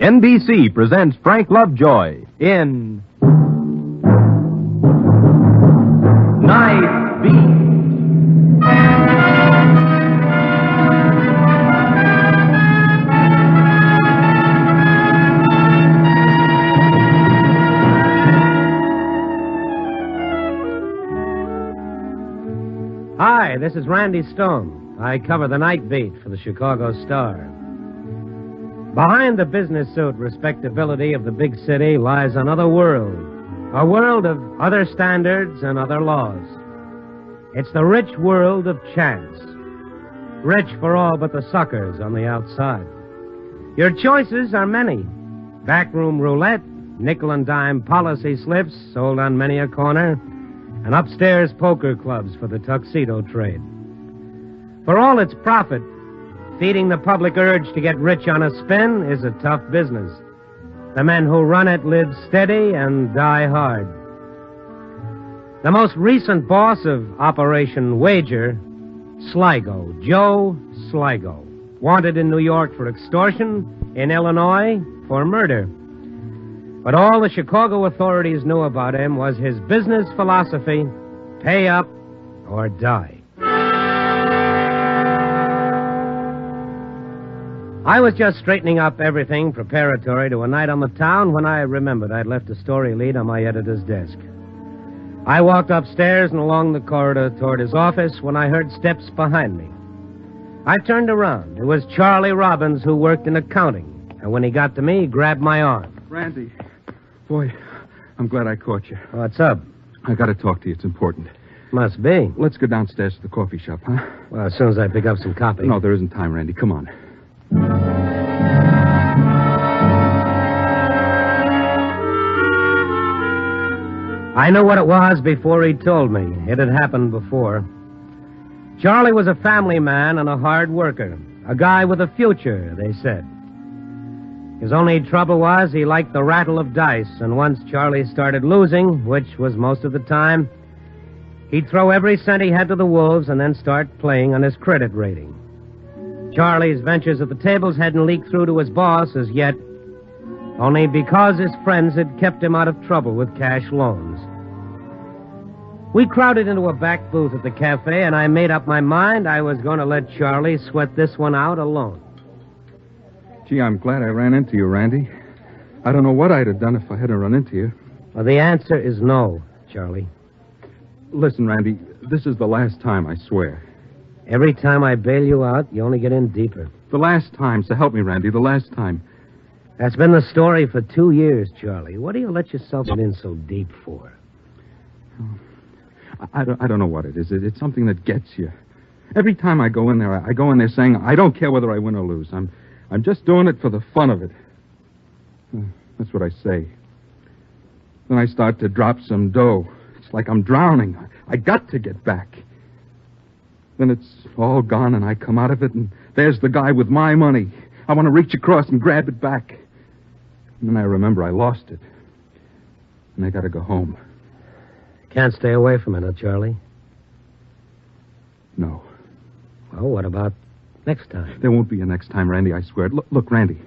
NBC presents Frank Lovejoy in Night Beat. Hi, this is Randy Stone. I cover the Night Beat for the Chicago Star. Behind the business suit respectability of the big city lies another world, a world of other standards and other laws. It's the rich world of chance, rich for all but the suckers on the outside. Your choices are many. Backroom roulette, nickel and dime policy slips sold on many a corner, and upstairs poker clubs for the tuxedo trade. For all its profit, feeding the public urge to get rich on a spin is a tough business. The men who run it live steady and die hard. The most recent boss of Operation Wager, Sligo, Joe Sligo, wanted in New York for extortion, in Illinois for murder. But all the Chicago authorities knew about him was his business philosophy: pay up or die. I was just straightening up everything preparatory to a night on the town when I remembered I'd left a story lead on my editor's desk. I walked upstairs and along the corridor toward his office when I heard steps behind me. I turned around. It was Charlie Robbins, who worked in accounting. And when he got to me, he grabbed my arm. Randy, boy, I'm glad I caught you. What's up? I got to talk to you. It's important. Must be. Let's go downstairs to the coffee shop, huh? Well, as soon as I pick up some copy. No, there isn't time, Randy. Come on. I knew what it was before he told me. It had happened before. Charlie was a family man and a hard worker. A guy with a future, they said. His only trouble was he liked the rattle of dice, and once Charlie started losing, which was most of the time, he'd throw every cent he had to the wolves and then start playing on his credit rating. Charlie's ventures at the tables hadn't leaked through to his boss as yet, only because his friends had kept him out of trouble with cash loans. We crowded into a back booth at the cafe, and I made up my mind I was going to let Charlie sweat this one out alone. Gee, I'm glad I ran into you, Randy. I don't know what I'd have done if I hadn't run into you. Well, the answer is no, Charlie. Listen, Randy, this is the last time, I swear. Every time I bail you out, you only get in deeper. The last time, so help me, Randy, the last time. That's been the story for 2 years, Charlie. What do you let yourself get in so deep for? I don't know what it is. It's something that gets you. Every time I go in there, I go in there saying, I don't care whether I win or lose. I'm just doing it for the fun of it. That's what I say. Then I start to drop some dough. It's like I'm drowning. I got to get back. Then it's all gone, and I come out of it, and there's the guy with my money. I want to reach across and grab it back. And then I remember I lost it. And I got to go home. Can't stay away from it, huh, Charlie? No. Well, what about next time? There won't be a next time, Randy, I swear. Look, Randy,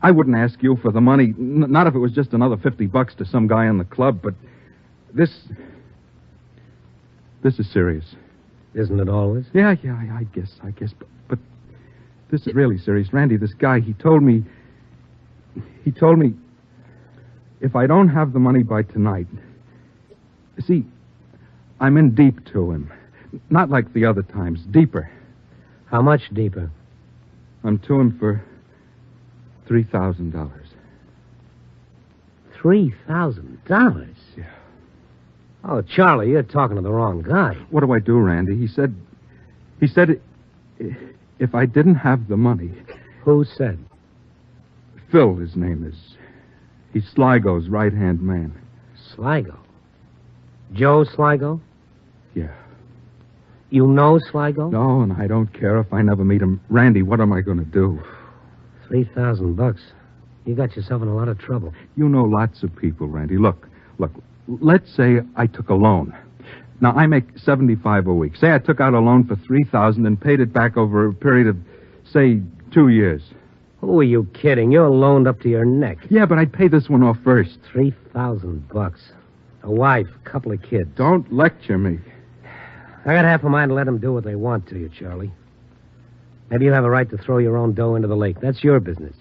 I wouldn't ask you for the money, not if it was just another $50 to some guy in the club, but this is serious. Isn't it always? Yeah, I guess. But this is really serious. Randy, this guy, he told me, if I don't have the money by tonight, see, I'm in deep to him. Not like the other times, deeper. How much deeper? I'm to him for $3,000. $3,000? Yeah. Oh, Charlie, you're talking to the wrong guy. What do I do, Randy? He said if I didn't have the money... Who said? Phil, his name is. He's Sligo's right-hand man. Sligo? Joe Sligo? Yeah. You know Sligo? No, and I don't care if I never meet him. Randy, what am I going to do? $3,000. You got yourself in a lot of trouble. You know lots of people, Randy. Look. Let's say I took a loan. Now, I make $75 a week. Say I took out a loan for $3,000 and paid it back over a period of, say, 2 years. Who are you kidding? You're loaned up to your neck. Yeah, but I'd pay this one off first. $3,000. A wife, a couple of kids. Don't lecture me. I got half a mind to let them do what they want to you, Charlie. Maybe you have a right to throw your own dough into the lake. That's your business.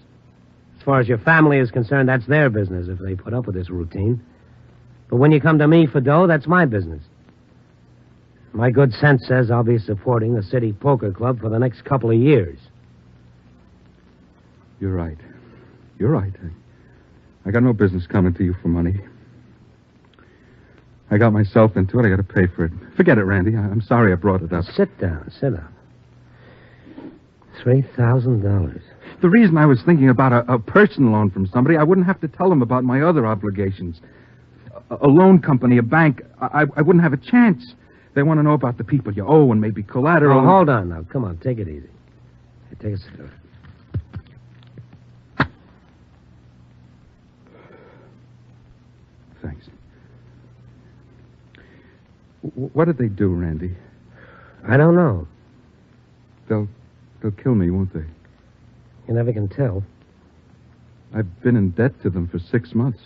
As far as your family is concerned, that's their business if they put up with this routine. But when you come to me for dough, that's my business. My good sense says I'll be supporting the City Poker Club for the next couple of years. You're right. You're right. I got no business coming to you for money. I got myself into it. I got to pay for it. Forget it, Randy. I'm sorry I brought it up. Sit down. Sit down. $3,000. The reason I was thinking about a personal loan from somebody, I wouldn't have to tell them about my other obligations. A loan company, a bank, I wouldn't have a chance. They want to know about the people you owe and maybe collateral. Oh, hold on now. Come on, take it easy. Hey, take a cigarette. Thanks. What did they do, Randy? I don't know. They'll kill me, won't they? You never can tell. I've been in debt to them for 6 months.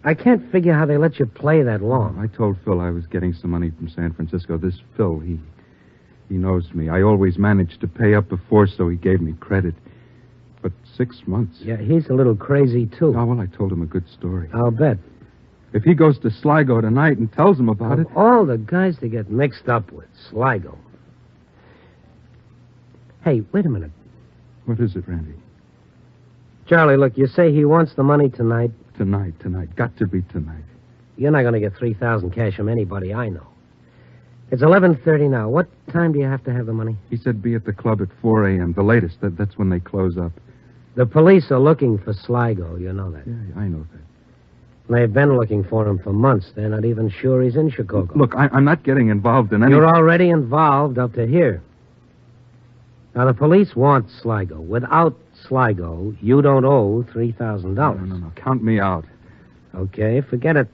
I can't figure how they let you play that long. I told Phil I was getting some money from San Francisco. This Phil, he knows me. I always managed to pay up before, so he gave me credit. But 6 months. Yeah, he's a little crazy, too. Oh, well, I told him a good story. I'll bet. If he goes to Sligo tonight and tells them about it... All the guys they get mixed up with, Sligo. Hey, wait a minute. What is it, Randy? Charlie, look, you say he wants the money tonight. Tonight. Got to be tonight. You're not going to get $3,000 cash from anybody I know. It's 11:30 now. What time do you have to have the money? He said be at the club at 4 a.m., the latest. That's when they close up. The police are looking for Sligo, you know that. Yeah, I know that. They've been looking for him for months. They're not even sure he's in Chicago. Look, I'm not getting involved in any... You're already involved up to here. Now, the police want Sligo. Without Sligo, you don't owe $3,000. No. Count me out. Okay, forget it.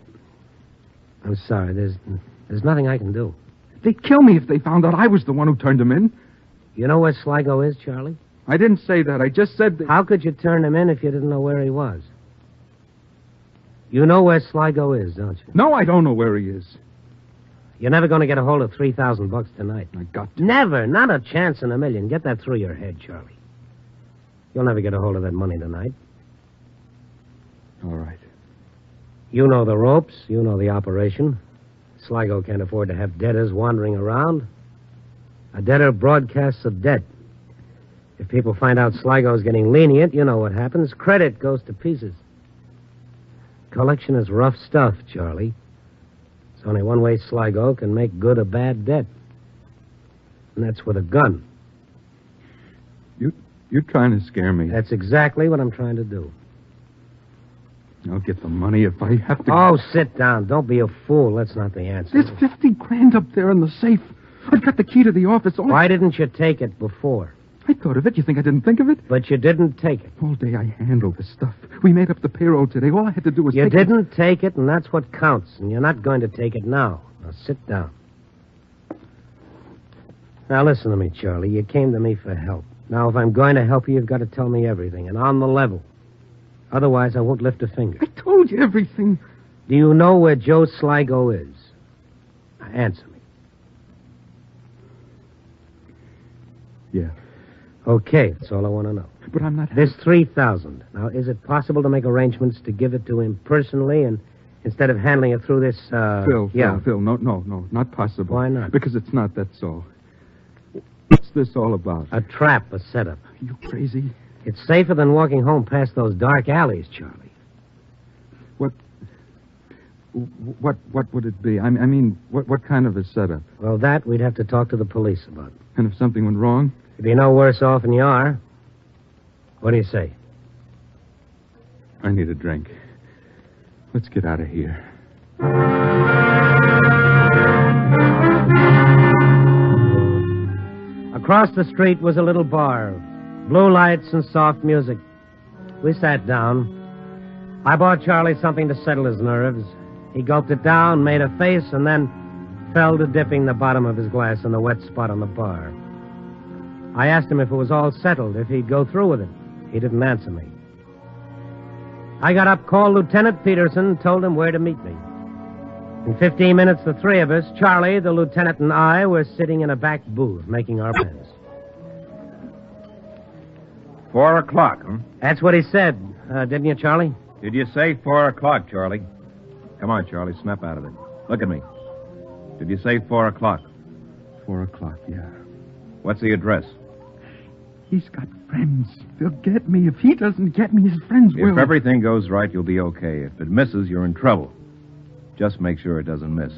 I'm sorry. There's nothing I can do. They'd kill me if they found out I was the one who turned him in. You know where Sligo is, Charlie? I didn't say that. I just said that... How could you turn him in if you didn't know where he was? You know where Sligo is, don't you? No, I don't know where he is. You're never going to get a hold of $3,000 tonight. I got to. Never. Not a chance in a million. Get that through your head, Charlie. You'll never get a hold of that money tonight. All right. You know the ropes. You know the operation. Sligo can't afford to have debtors wandering around. A debtor broadcasts a debt. If people find out Sligo's getting lenient, you know what happens. Credit goes to pieces. Collection is rough stuff, Charlie. It's only one way Sligo can make good a bad debt. And that's with a gun. You're trying to scare me. That's exactly what I'm trying to do. I'll get the money if I have to... Oh, sit down. Don't be a fool. That's not the answer. There's $50,000 up there in the safe. I've got the key to the office. Why didn't you take it before? I thought of it. You think I didn't think of it? But you didn't take it. All day I handled this stuff. We made up the payroll today. All I had to do was You take didn't take it, and that's what counts. And you're not going to take it now. Now, sit down. Now, listen to me, Charlie. You came to me for help. Now, if I'm going to help you, you've got to tell me everything, and on the level. Otherwise, I won't lift a finger. I told you everything. Do you know where Joe Sligo is? Now, answer me. Yeah. Okay, that's all I want to know. But I'm not... This $3,000. Now, is it possible to make arrangements to give it to him personally and instead of handling it through this, Phil, yeah. Phil, no, not possible. Why not? Because it's not, that's all. What's this all about? A trap, a setup. Are you crazy? It's safer than walking home past those dark alleys, Charlie. What would it be? I mean, what kind of a setup? Well, that we'd have to talk to the police about. And if something went wrong? You'd be no worse off than you are. What do you say? I need a drink. Let's get out of here. Across the street was a little bar. Blue lights and soft music. We sat down. I bought Charlie something to settle his nerves. He gulped it down, made a face, and then fell to dipping the bottom of his glass in the wet spot on the bar. I asked him if it was all settled, if he'd go through with it. He didn't answer me. I got up, called Lieutenant Peterson, told him where to meet me. In 15 minutes, the three of us, Charlie, the lieutenant, and I, were sitting in a back booth making our plans. 4 o'clock, huh? That's what he said, didn't you, Charlie? Did you say 4 o'clock, Charlie? Come on, Charlie, snap out of it. Look at me. Did you say 4 o'clock? 4 o'clock, yeah. What's the address? He's got friends. They'll get me. If he doesn't get me, his friends will. If everything goes right, you'll be okay. If it misses, you're in trouble. Just make sure it doesn't miss.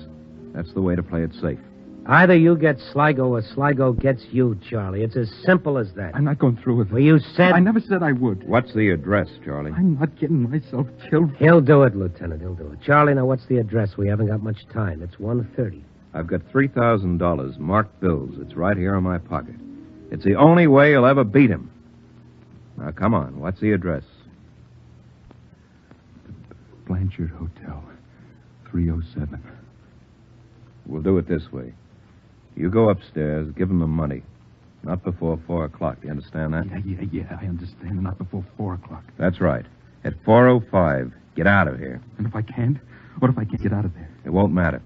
That's the way to play it safe. Either you get Sligo or Sligo gets you, Charlie. It's as simple as that. I'm not going through with it. Well, you said... I never said I would. What's the address, Charlie? I'm not getting myself killed. He'll do it, Lieutenant. He'll do it. Charlie, now what's the address? We haven't got much time. It's 1:30. I've got $3,000 marked bills. It's right here in my pocket. It's the only way you'll ever beat him. Now, come on. What's the address? Blanchard Hotel, 307. We'll do it this way. You go upstairs, give him the money. Not before 4 o'clock. You understand that? Yeah, I understand. Not before 4 o'clock. That's right. At 4:05, get out of here. And if I can't? What if I can't get out of there? It won't matter.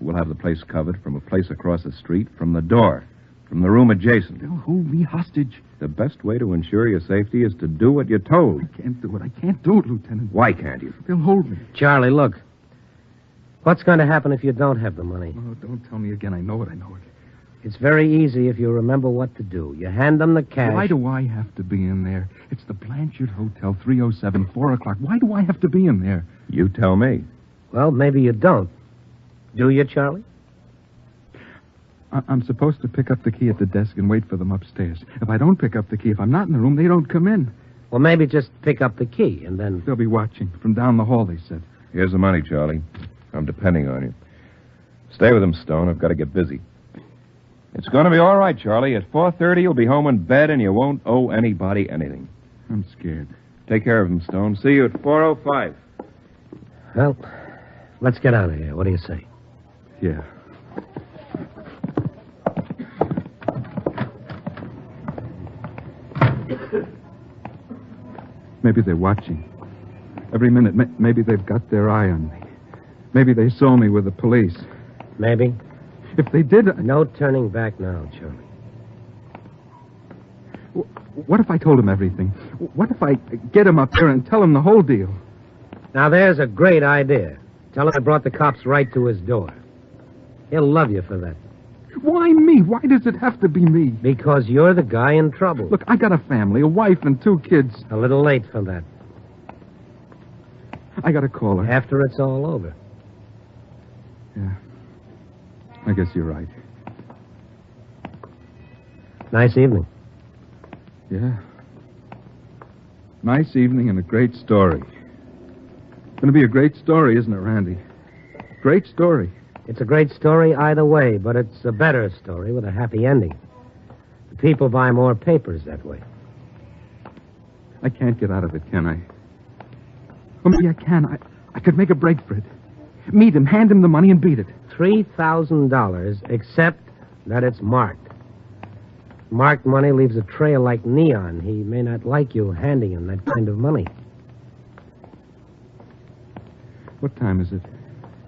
We'll have the place covered from a place across the street, from the door, from the room adjacent. They'll hold me hostage. The best way to ensure your safety is to do what you're told. I can't do it. I can't do it, Lieutenant. Why can't you? They'll hold me. Charlie, look. What's going to happen if you don't have the money? Oh, don't tell me again. I know it. It's very easy if you remember what to do. You hand them the cash. Why do I have to be in there? It's the Blanchard Hotel, 307, 4 o'clock. Why do I have to be in there? You tell me. Well, maybe you don't. Do you, Charlie? I'm supposed to pick up the key at the desk and wait for them upstairs. If I don't pick up the key, if I'm not in the room, they don't come in. Well, maybe just pick up the key and then... They'll be watching from down the hall, they said. Here's the money, Charlie. I'm depending on you. Stay with him, Stone. I've got to get busy. It's going to be all right, Charlie. At 4:30, you'll be home in bed, and you won't owe anybody anything. I'm scared. Take care of him, Stone. See you at 4:05. Well, let's get out of here. What do you say? Yeah. Maybe they're watching. Every minute, maybe they've got their eye on me. Maybe they saw me with the police. Maybe. If they did... No turning back now, Charlie. What if I told him everything? What if I get him up there and tell him the whole deal? Now, there's a great idea. Tell him I brought the cops right to his door. He'll love you for that. Why me? Why does it have to be me? Because you're the guy in trouble. Look, I got a family, a wife and 2 kids. A little late for that. I got to call her. After it's all over. Yeah. I guess you're right. Nice evening. Yeah. Nice evening and a great story. It's going to be a great story, isn't it, Randy? Great story. It's a great story either way, but it's a better story with a happy ending. The people buy more papers that way. I can't get out of it, can I? Or maybe I can. I could make a break for it. Meet him, hand him the money, and beat it. $3,000, except that it's marked. Marked money leaves a trail like neon. He may not like you handing him that kind of money. What time is it?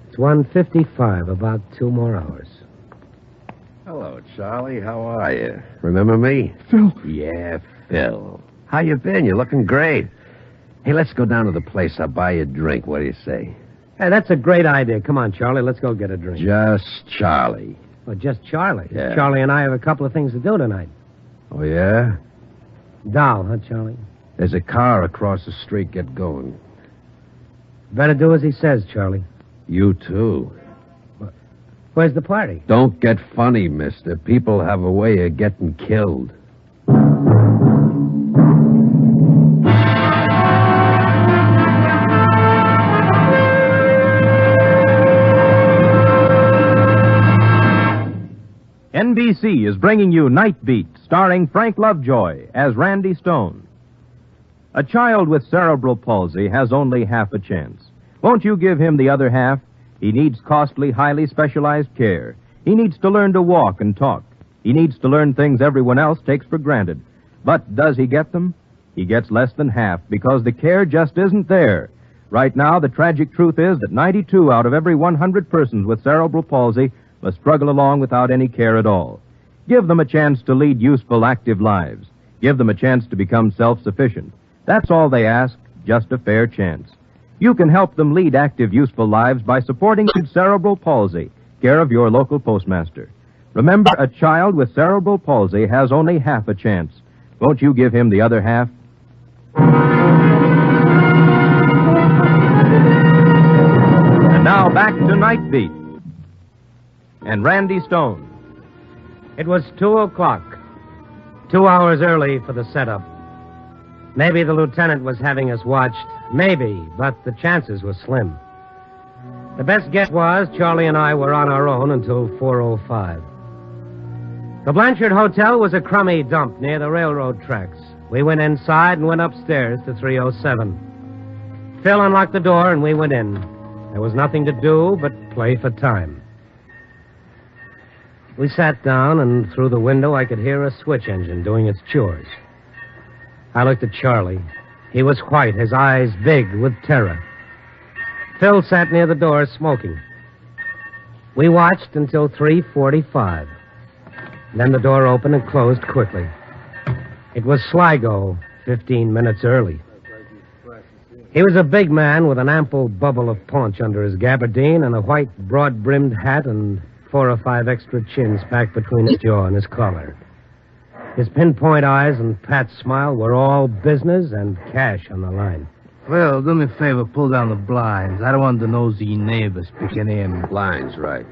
It's 1:55, about 2 more hours. Hello, Charlie. How are you? Remember me? Phil. Yeah, Phil. How you been? You're looking great. Hey, let's go down to the place. I'll buy you a drink. What do you say? Hey, that's a great idea. Come on, Charlie. Let's go get a drink. Just Charlie. Well, just Charlie. Yeah. Charlie and I have a couple of things to do tonight. Oh, yeah? Doll, huh, Charlie? There's a car across the street. Get going. Better do as he says, Charlie. You, too. Where's the party? Don't get funny, mister. People have a way of getting killed. NBC is bringing you Night Beat, starring Frank Lovejoy as Randy Stone. A child with cerebral palsy has only half a chance. Won't you give him the other half? He needs costly, highly specialized care. He needs to learn to walk and talk. He needs to learn things everyone else takes for granted. But does he get them? He gets less than half because the care just isn't there. Right now, the tragic truth is that 92 out of every 100 persons with cerebral palsy must struggle along without any care at all. Give them a chance to lead useful, active lives. Give them a chance to become self-sufficient. That's all they ask, just a fair chance. You can help them lead active, useful lives by supporting cerebral palsy, care of your local postmaster. Remember, a child with cerebral palsy has only half a chance. Won't you give him the other half? And now back to Night Beat and Randy Stone. It was 2 o'clock. 2 hours early for the setup. Maybe the lieutenant was having us watched. Maybe, but the chances were slim. The best guess was Charlie and I were on our own until 4:05. The Blanchard Hotel was a crummy dump near the railroad tracks. We went inside and went upstairs to 307. Phil unlocked the door and we went in. There was nothing to do but play for time. We sat down, and through the window I could hear a switch engine doing its chores. I looked at Charlie. He was white, his eyes big with terror. Phil sat near the door smoking. We watched until 3:45. Then the door opened and closed quickly. It was Sligo, 15 minutes early. He was a big man with an ample bubble of paunch under his gabardine and a white, broad-brimmed hat and 4 or 5 extra chins packed between his jaw and his collar. His pinpoint eyes and pat smile were all business and cash on the line. Phil, do me a favor, pull down the blinds. I don't want the nosy neighbors peeking in. Blinds, right.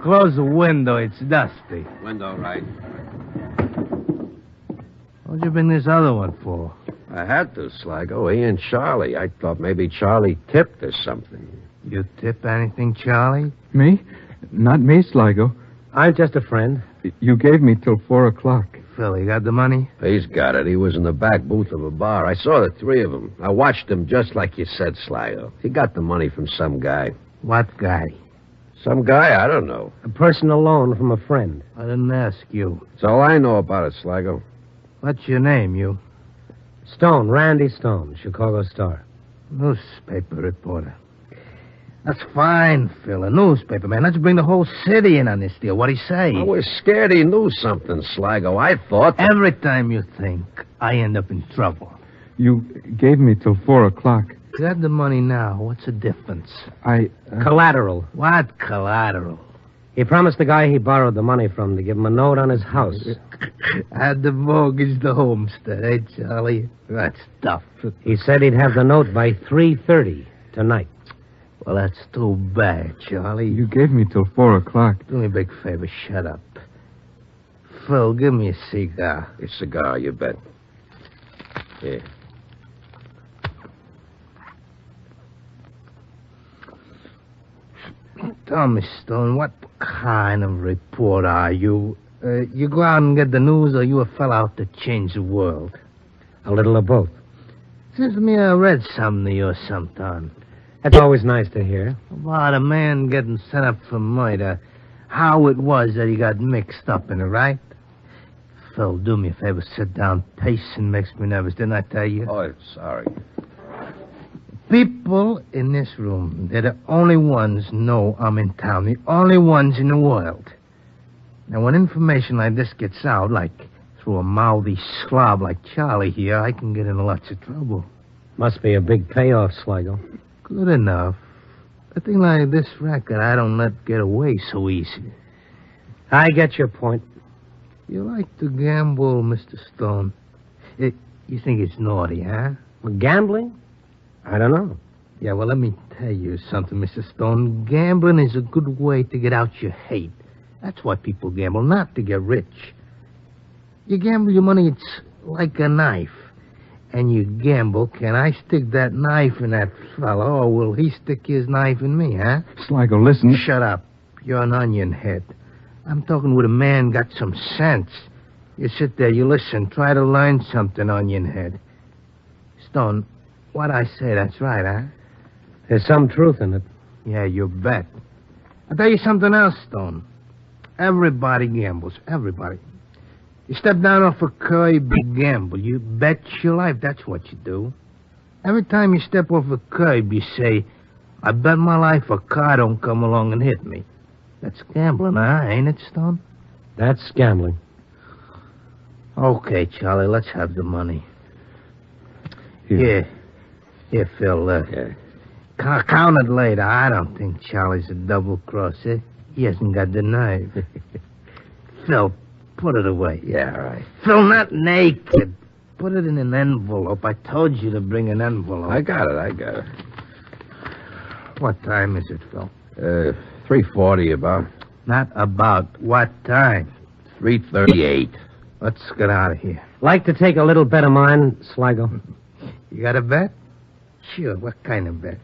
Close the window, it's dusty. Window, right. What'd you bring this other one for? I had to, Sligo. He and Charlie. I thought maybe Charlie tipped or something. You tip anything, Charlie? Me? Not me, Sligo. I'm just a friend. You gave me till 4 o'clock. Phil, you got the money? He's got it. He was in the back booth of a bar. I saw the 3 of them. I watched them just like you said, Sligo. He got the money from some guy. What guy? Some guy? I don't know. A personal loan from a friend. I didn't ask you. That's all I know about it, Sligo. What's your name, you? Stone, Randy Stone, Chicago Star. Newspaper reporter. That's fine, Phil. A newspaper, man. Let's bring the whole city in on this deal. What'd he say? I was scared he knew something, Sligo. I thought... Every time you think, I end up in trouble. You gave me till 4 o'clock. You got the money now. What's the difference? Collateral. What collateral? He promised the guy he borrowed the money from to give him a note on his house. I had to mortgage the homestead, eh, Charlie? That's tough. He said he'd have the note by 3:30 tonight. Well, that's too bad, Charlie. You gave me till 4 o'clock. Do me a big favor. Shut up. Phil, give me a cigar. A cigar, you bet. Here. Tell me, Stone, what kind of reporter are you? You go out and get the news, or you a fella out to change the world? A little of both. Seems to me I read something of yours sometime. That's always nice to hear. About a man getting sent up for murder. How it was that he got mixed up in it, right? Phil, do me a favor, sit down. Pacing makes me nervous, didn't I tell you? Oh, sorry. People in this room, they're the only ones know I'm in town. The only ones in the world. Now, when information like this gets out, like through a mouthy slob like Charlie here, I can get in lots of trouble. Must be a big payoff, Sligo. Good enough. A thing like this record, I don't let get away so easy. I get your point. You like to gamble, Mr. Stone. You think it's naughty, huh? Well, gambling? I don't know. Yeah, well, let me tell you something, Mr. Stone. Gambling is a good way to get out your hate. That's why people gamble, not to get rich. You gamble your money, it's like a knife. And you gamble, can I stick that knife in that fellow, or will he stick his knife in me, huh? Sligo, listen. Shut up. You're an onion head. I'm talking with a man got some sense. You sit there, you listen, try to learn something, onion head. Stone, what I say, that's right, huh? There's some truth in it. Yeah, you bet. I'll tell you something else, Stone. Everybody gambles. Everybody. You step down off a curb, you gamble. You bet your life, that's what you do. Every time you step off a curb, you say, I bet my life a car don't come along and hit me. That's gambling, huh? Ain't it, Stone? That's gambling. Okay, Charlie, let's have the money. Here, Phil. Count it later. I don't think Charlie's a double-crosser. He hasn't got the nerve. Phil, put it away. Yeah, right. Phil, not naked. Put it in an envelope. I told you to bring an envelope. I got it. What time is it, Phil? 3:40 about. Not about. What time? 3:38. Let's get out of here. Like to take a little bet of mine, Sligo? You got a bet? Sure, what kind of bet?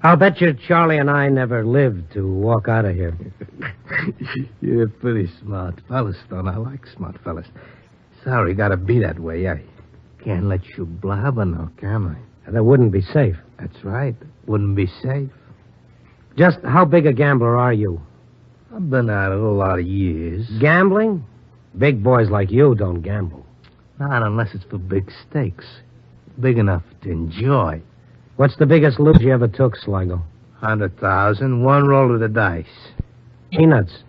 I'll bet you Charlie and I never lived to walk out of here. You're a pretty smart fella, Stone. I like smart fellas. Sorry, gotta be that way. I can't let you blabber now, can I? That wouldn't be safe. That's right. Wouldn't be safe. Just how big a gambler are you? I've been at it a lot of years. Gambling? Big boys like you don't gamble. Not unless it's for big stakes. Big enough to enjoy. What's the biggest loot you ever took, Sligo? 100,000, one roll of the dice. Peanuts.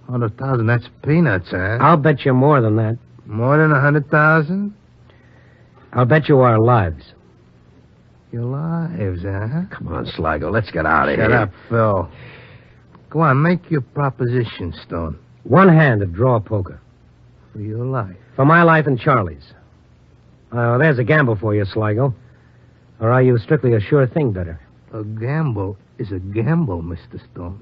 100,000, that's peanuts, huh? I'll bet you more than that. More than 100,000? I'll bet you our lives. Your lives, huh? Come on, Sligo, let's get out of here. Shut up, Phil. Go on, make your proposition, Stone. One hand of draw poker. For your life. For my life and Charlie's. There's a gamble for you, Sligo. Or are you strictly a sure thing better? A gamble is a gamble, Mr. Stone.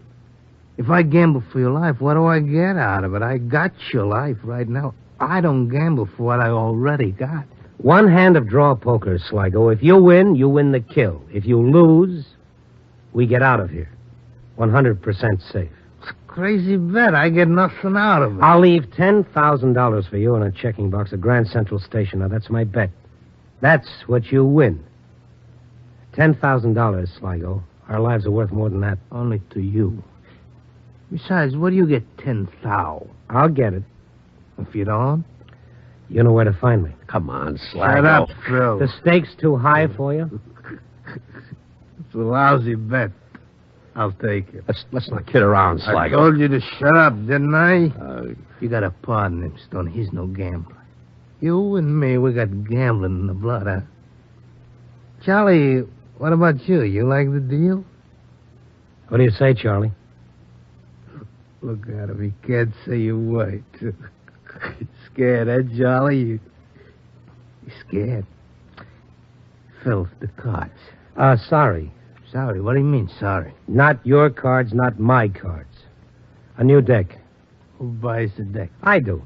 If I gamble for your life, what do I get out of it? I got your life right now. I don't gamble for what I already got. One hand of draw poker, Sligo. If you win the kill. If you lose, we get out of here. 100% safe. It's a crazy bet. I get nothing out of it. I'll leave $10,000 for you in a checking box at Grand Central Station. Now, that's my bet. That's what you win. $10,000, Sligo. Our lives are worth more than that. Only to you. Besides, what do you get 10,000? I'll get it. If you don't? You know where to find me. Come on, Sligo. Shut up, Phil. The stakes too high for you? It's a lousy bet. I'll take it. Let's not kid around, I Sligo. told you to shut up, didn't I? You got to pardon him, Stone. He's no gambler. You and me, we got gambling in the blood, huh? Charlie, what about you? You like the deal? What do you say, Charlie? Look at him. He can't say a word. Scared, eh, Charlie? You scared? Phil, the cards. Sorry. Sorry? What do you mean, sorry? Not your cards, not my cards. A new deck. Who buys the deck? I do.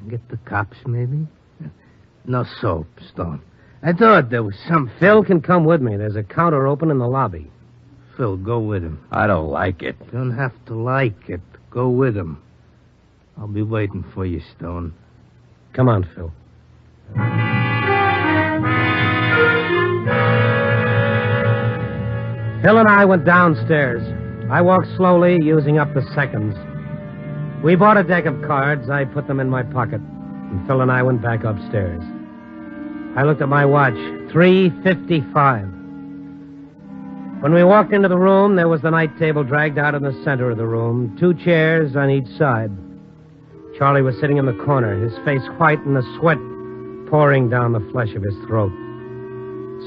Get the cops, maybe? No soap, Stone. I thought there was some... Phil can come with me. There's a counter open in the lobby. Phil, go with him. I don't like it. Don't have to like it. Go with him. I'll be waiting for you, Stone. Come on, Phil. Phil and I went downstairs. I walked slowly, using up the seconds. We bought a deck of cards. I put them in my pocket. And Phil and I went back upstairs. I looked at my watch. 3:55. When we walked into the room, there was the night table dragged out in the center of the room, 2 chairs on each side. Charlie was sitting in the corner, his face white and the sweat pouring down the flesh of his throat.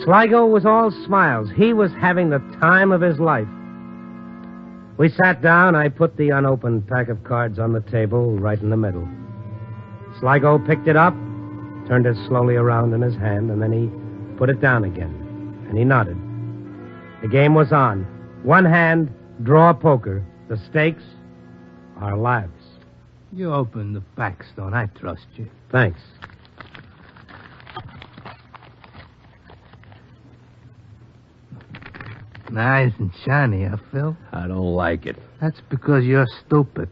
Sligo was all smiles. He was having the time of his life. We sat down. I put the unopened pack of cards on the table right in the middle. Sligo picked it up, turned it slowly around in his hand, and then he put it down again. And he nodded. The game was on. One hand, draw poker. The stakes, our lives. You open the pack, Stone. I trust you. Thanks. Nice and shiny, huh, Phil? I don't like it. That's because you're stupid.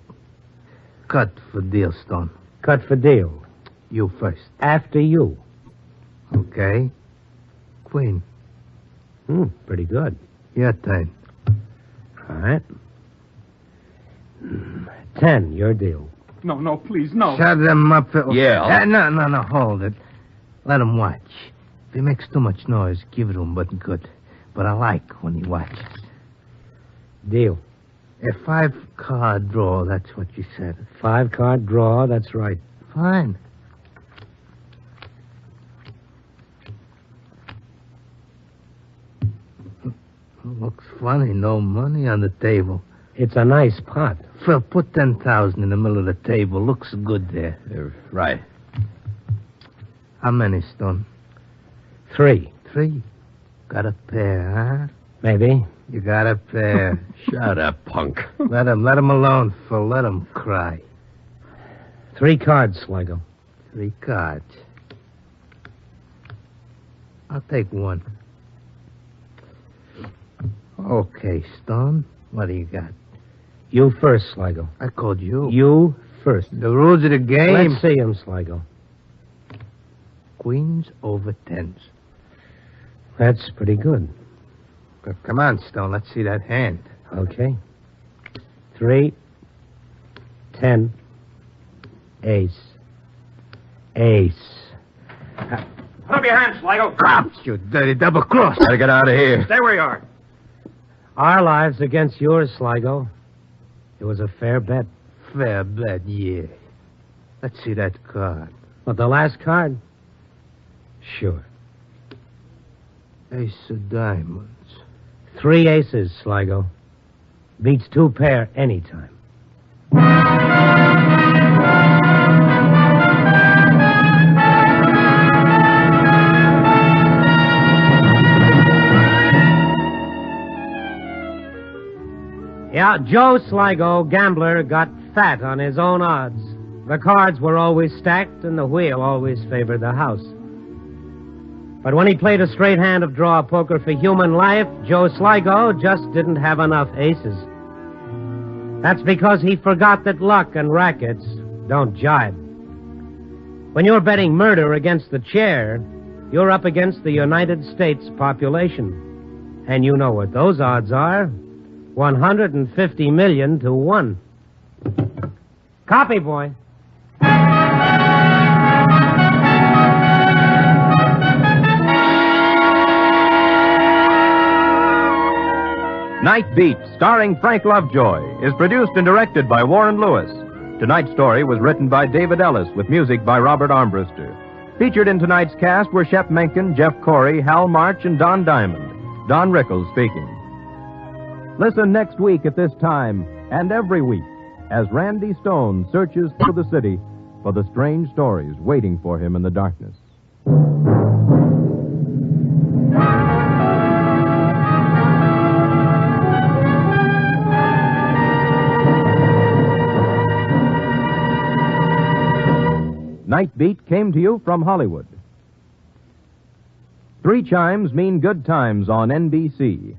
Cut for deal, Stone. Cut for deal. You first. After you. Okay. Queen. Pretty good. Your turn. All right. 10, your deal. No, please, no. Shut him up. Yeah. No, hold it. Let him watch. If he makes too much noise, give it to him, but good. But I like when he watches. Deal. A 5-card draw, that's what you said. 5-card draw, that's right. Fine. Looks funny, no money on the table. It's a nice pot. Phil, put 10,000 in the middle of the table. Looks good there. Right. How many, Stone? 3. 3? Got a pair, huh? Maybe. You got a pair. Shut up, punk. Let him alone, Phil. Let him cry. 3 cards, Sligo. 3 cards. I'll take 1. Okay, Stone. What do you got? You first, Sligo. I called you. You first. The rules of the game. Let's see him, Sligo. Queens over 10s. That's pretty good. Come on, Stone. Let's see that hand. Okay. 3, 10, ace. Ace. Put up your hands, Sligo. Cops, you dirty double cross. Gotta get out of here. Stay where you are. Our lives against yours, Sligo. It was a fair bet. Fair bet, yeah. Let's see that card. But the last card? Sure. Ace of diamonds. 3 aces, Sligo. Beats 2 pair anytime. Yeah, Joe Sligo, gambler, got fat on his own odds. The cards were always stacked, and the wheel always favored the house. But when he played a straight hand of draw poker for human life, Joe Sligo just didn't have enough aces. That's because he forgot that luck and rackets don't jibe. When you're betting murder against the chair, you're up against the United States population. And you know what those odds are. 150 million to 1. Copy, boy. Night Beat, starring Frank Lovejoy, is produced and directed by Warren Lewis. Tonight's story was written by David Ellis with music by Robert Armbruster. Featured in tonight's cast were Shep Menken, Jeff Corey, Hal March, and Don Diamond. Don Rickles speaking. Listen next week at this time and every week as Randy Stone searches through the city for the strange stories waiting for him in the darkness. Night Beat came to you from Hollywood. 3 chimes mean good times on NBC.